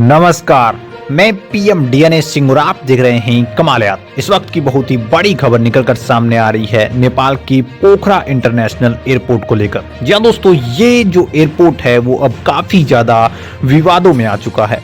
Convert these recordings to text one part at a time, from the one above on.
नमस्कार, मैं PM DNS Singh और आप देख रहे हैं कमालियात। इस वक्त की बहुत ही बड़ी खबर निकलकर सामने आ रही है नेपाल की पोखरा इंटरनेशनल एयरपोर्ट को लेकर। जी हाँ दोस्तों, ये जो एयरपोर्ट है वो अब काफी ज्यादा विवादों में आ चुका है।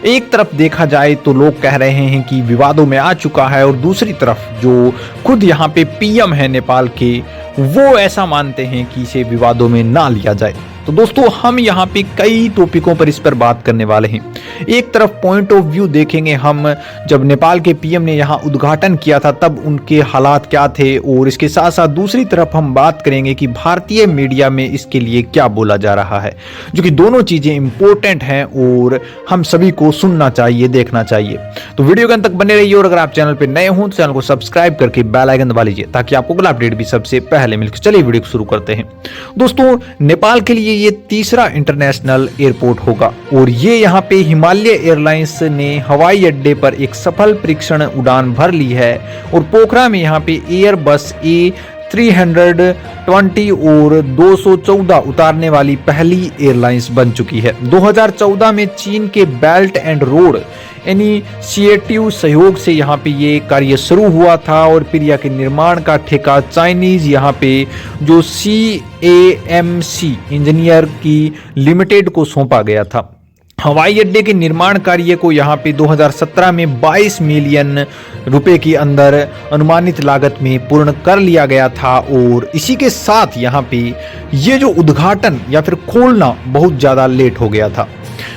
एक तरफ देखा जाए तो लोग कह रहे हैं कि विवादों में आ चुका है, और दूसरी तरफ जो खुद यहाँ पे पीएम है नेपाल के, वो ऐसा मानते हैं कि इसे विवादों में ना लिया जाए। तो दोस्तों, हम यहाँ पे कई टॉपिकों पर इस पर बात करने वाले हैं। एक तरफ पॉइंट ऑफ व्यू देखेंगे हम, जब नेपाल के पीएम ने यहाँ उद्घाटन किया था तब उनके हालात क्या थे, और इसके साथ साथ दूसरी तरफ हम बात करेंगे कि भारतीय मीडिया में इसके लिए क्या बोला जा रहा है, जो कि दोनों चीजें इंपॉर्टेंट हैं और हम सभी को सुनना चाहिए, देखना चाहिए। तो वीडियो के अंत तक बने रहिए, और अगर आप चैनल पर नए हों तो चैनल को सब्सक्राइब करके बेल आइकन दबा लीजिए ताकि आपको अगला अपडेट भी सबसे पहले मिले। चलिए वीडियो को शुरू करते हैं। दोस्तों, नेपाल के लिए ये तीसरा इंटरनेशनल एयरपोर्ट होगा, और ये यहाँ पे हिमालय एयरलाइंस ने हवाई अड्डे पर एक सफल परीक्षण उड़ान भर ली है, और पोखरा में यहाँ पे एयरबस A320 और 214 उतारने वाली पहली एयरलाइंस बन चुकी है। 2014 में चीन के बेल्ट एंड रोड इनिशिएटिव सहयोग से यहाँ पे ये कार्य शुरू हुआ था, और फिर के निर्माण का ठेका चाइनीज यहाँ पे जो CAMC इंजीनियर की लिमिटेड को सौंपा गया था। हवाई अड्डे के निर्माण कार्य को यहाँ पे 2017 में 22 मिलियन रुपए के अंदर अनुमानित लागत में पूर्ण कर लिया गया था, और इसी के साथ यहाँ पे ये जो उद्घाटन या फिर खोलना बहुत ज़्यादा लेट हो गया था।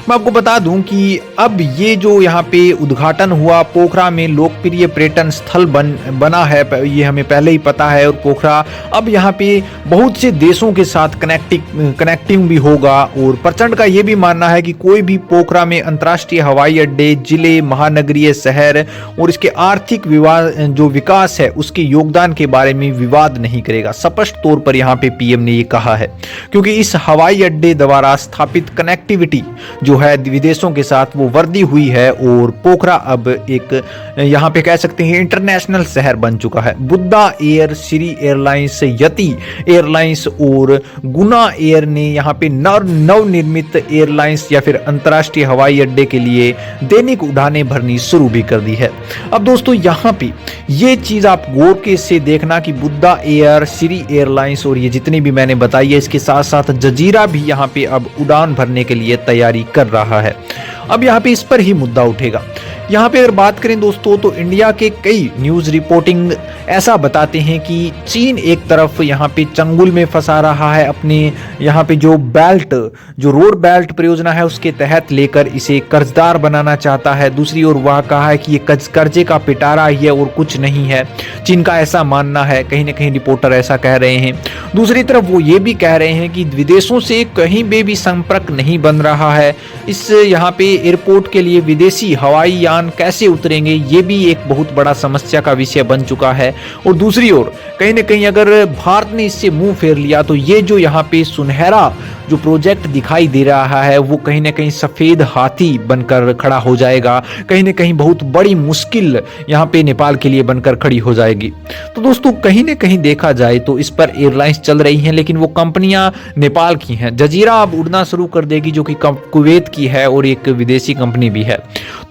मैं आपको बता दूं कि अब ये जो यहाँ पे उद्घाटन हुआ, पोखरा में लोकप्रिय पर्यटन स्थल बना है, ये हमें पहले ही पता है। और पोखरा अब यहाँ पे बहुत से देशों के साथ कनेक्टिंग भी होगा, और प्रचंड का ये भी मानना है कि कोई भी पोखरा में अंतर्राष्ट्रीय हवाई अड्डे, जिले, महानगरीय शहर और इसके आर्थिक जो विकास है उसके योगदान के बारे में विवाद नहीं करेगा। स्पष्ट तौर पर यहाँ पे पीएम ने ये कहा है, क्योंकि इस हवाई अड्डे द्वारा स्थापित कनेक्टिविटी जो है विदेशों के साथ वो वर्दी हुई है, और पोखरा अब एक यहाँ पे कह सकते हैं इंटरनेशनल शहर बन चुका है। बुद्धा एयर, श्री एयरलाइंस, यति एयरलाइंस और गुना एयर ने यहाँ पे नवनिर्मित एयरलाइंस या फिर अंतर्राष्ट्रीय हवाई अड्डे के लिए दैनिक उड़ानें भरनी शुरू भी कर दी है। अब दोस्तों, यहाँ पे ये चीज आप गौर के से देखना कि बुद्धा एयर, श्री एयरलाइंस और ये जितनी भी मैंने बताई है, इसके साथ साथ जजीरा भी यहाँ पे अब उड़ान भरने के लिए तैयारी कर रहा है। अब यहाँ पे इस पर ही मुद्दा उठेगा। यहाँ पे अगर बात करें दोस्तों, तो इंडिया के कई न्यूज रिपोर्टिंग ऐसा बताते हैं कि चीन एक तरफ यहाँ पे चंगुल में फंसा रहा है, अपने यहाँ पे जो रोड बेल्ट परियोजना है उसके तहत लेकर इसे कर्जदार बनाना चाहता है। दूसरी ओर वह कहा है कि ये कर्जे का पिटारा ही है और कुछ नहीं है। चीन का ऐसा मानना है, कहीं ना कहीं रिपोर्टर ऐसा कह रहे हैं। दूसरी तरफ वो ये भी कह रहे हैं कि विदेशों से कहीं भी संपर्क नहीं बन रहा है। इस यहाँ पे एयरपोर्ट के लिए विदेशी हवाई यान कैसे उतरेंगे, ये भी एक बहुत बड़ा समस्या का विषय बन चुका है। और दूसरी ओर कहीं ना कहीं अगर भारत ने इससे मुंह फेर लिया तो ये जो यहाँ पे सुनहरा जो प्रोजेक्ट दिखाई दे रहा है वो कहीं ना कहीं सफेद हाथी बनकर खड़ा हो जाएगा। कहीं ना कहीं बहुत बड़ी मुश्किल यहाँ पे नेपाल के लिए बनकर खड़ी हो जाएगी। तो दोस्तों, कहीं ना कहीं देखा जाए तो इस पर एयरलाइंस चल रही हैं, लेकिन वो कंपनियां नेपाल की हैं। जजीरा अब उड़ना शुरू कर देगी, जो कि कुवैत की है और एक विदेशी कंपनी भी है।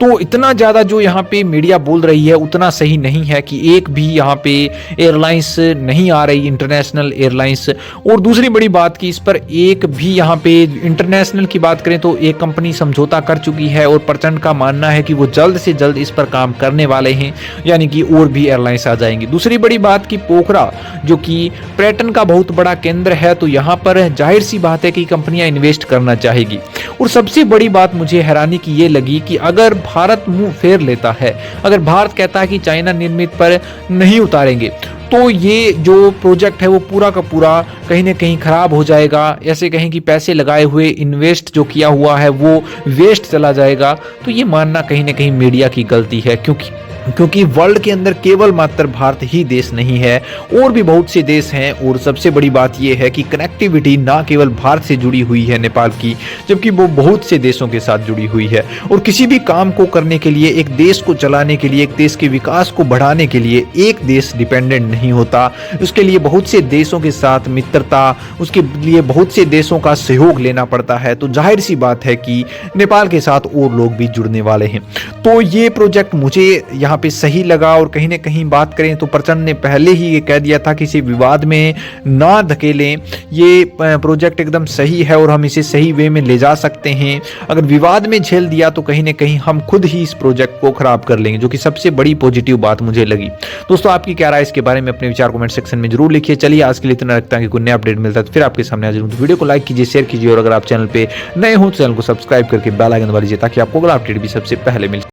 तो इतना ज्यादा जो यहाँ पे मीडिया बोल रही है उतना सही नहीं है कि एक भी यहाँ पे एयरलाइंस नहीं आ रही, इंटरनेशनल एयरलाइंस। और दूसरी बड़ी बात कि इस पर एक भी यहाँ पे इंटरनेशनल की बात करें तो एक कंपनी समझौता कर चुकी है, और प्रचंड का मानना है कि वो जल्द से जल्द इस पर काम करने वाले हैं, यानी कि और भी एयरलाइंस आ जाएंगी। दूसरी बड़ी बात कि पोखरा जो कि पर्यटन का बहुत बड़ा केंद्र है, तो यहाँ पर जाहिर सी बात है कि कंपनियां इन्वेस्ट करना चाहेगी। और सबसे बड़ी बात मुझे हैरानी की ये लगी कि अगर भारत मुंह फेर लेता है, अगर भारत कहता है कि चाइना निर्मित पर नहीं उतारेंगे, तो ये जो प्रोजेक्ट है वो पूरा का पूरा कहीं ना कहीं खराब हो जाएगा। ऐसे कहीं कि पैसे लगाए हुए, इन्वेस्ट जो किया हुआ है वो वेस्ट चला जाएगा। तो ये मानना कहीं ना कहीं मीडिया की गलती है, क्योंकि क्योंकि वर्ल्ड के अंदर केवल मात्र भारत ही देश नहीं है, और भी बहुत से देश हैं। और सबसे बड़ी बात यह है कि कनेक्टिविटी ना केवल भारत से जुड़ी हुई है नेपाल की, जबकि वो बहुत से देशों के साथ जुड़ी हुई है। और किसी भी काम को करने के लिए, एक देश को चलाने के लिए, एक देश के विकास को बढ़ाने के लिए एक देश डिपेंडेंट नहीं होता। उसके लिए बहुत से देशों के साथ मित्रता, उसके लिए बहुत से देशों का सहयोग लेना पड़ता है। तो जाहिर सी बात है कि नेपाल के साथ और लोग भी जुड़ने वाले हैं। तो ये प्रोजेक्ट मुझे यहाँ पे सही लगा। और कहीं ना कहीं बात करें तो प्रचंड ने पहले ही ये कह दिया था कि इसे विवाद में ना धकेलें, ये प्रोजेक्ट एकदम सही है और हम इसे सही वे में ले जा सकते हैं। अगर विवाद में झेल दिया तो कहीं ना कहीं हम खुद ही इस प्रोजेक्ट को खराब कर लेंगे, जो कि सबसे बड़ी पॉजिटिव बात मुझे लगी। दोस्तों, आपकी क्या राय इसके बारे में अपने विचार कमेंट सेक्शन में जरूर लिखिए। चलिए, आज के लिए इतना रखता है कि कोई नया अपडेट मिलता है तो फिर आपके सामने हाजिर हूं। तो वीडियो को लाइक कीजिए, शेयर कीजिए, और अगर आप चैनल पे नए हो तो चैनल को सब्सक्राइब करके बेल आइकन दबा लीजिए, ताकि आपको अगला अपडेट भी सबसे पहले मिले।